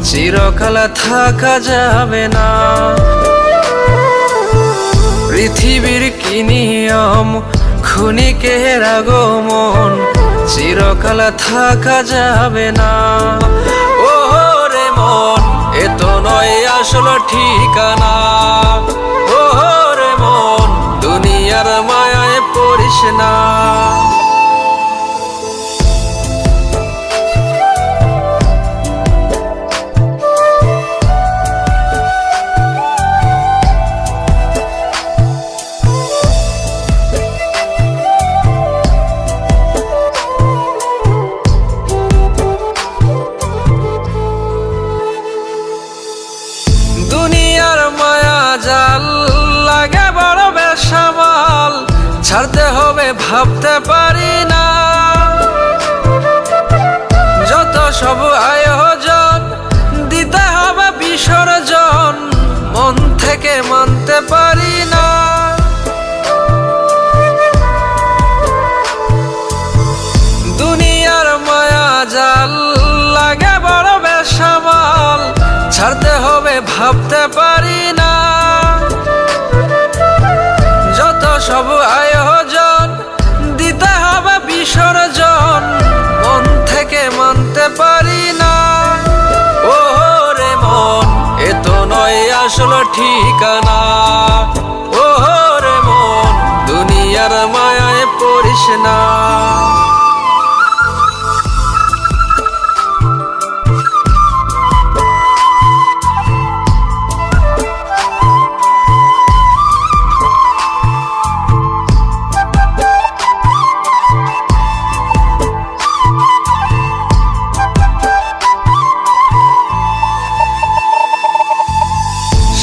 চিরকাল থাকা যাবে না। পৃথিবীর কি নিয়ম, ক্ষণিকের আগমন, চিরকাল থাকা যাবে না। ও রে মন, এ তো নয় আসল ঠিকানা। ও রে মন, দুনিয়ার মায়ায় পড়িস না। দুনিয়ার মায়া জাল লাগে বড় বেসামাল, ছাড়তে হবে ভাবতে পারি না। যত সব আয়োজন দিতে হবে বিসর্জন, মন থেকে মানতে পারি না। দুনিয়ার মায়া জাল লাগে বড় বেসামাল, ছাড়তে হবে ভাবতে পারি না। যত সব আয়োজন দিতে হবে বিসর্জন, মন থেকে মানতে পারি না। ও রে মন, এ তো নয় আসল ঠিকানা। ও রে মন, দুনিয়ার মায়ায় পড়িস না।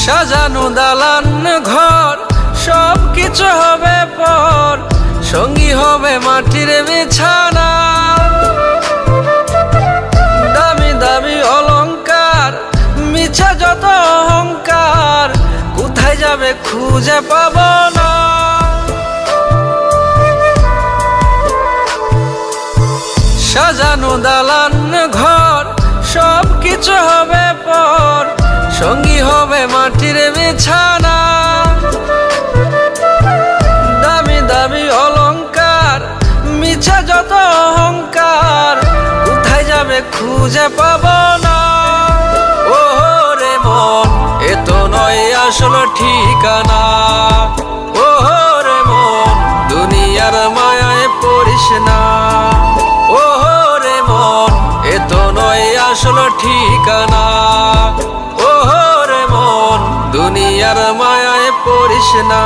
সাজানো দালান ঘর সব কিছু হবে পর, সঙ্গী হবে মাটির বিছানা। দামি দামি অলংকার, মিছে যত অহংকার, কোথায় যাবে খুঁজে পাব না। সাজানো দালান ঘর সব কিছু হবে পর, সঙ্গী হবে মাটির বিছানা। দামি দামি অলংকার, মিছে যত অহংকার, কোথায় যাবে খুঁজে পাব না। ও রে মন, এ তো নয় আসল ঠিকানা। ও রে মন, দুনিয়ার মায়ায় পড়িস না। ও রে মন, এ তো নয় আসল ঠিকানা। ও রে মন, দুনিয়ার মায়ায় পড়িস না।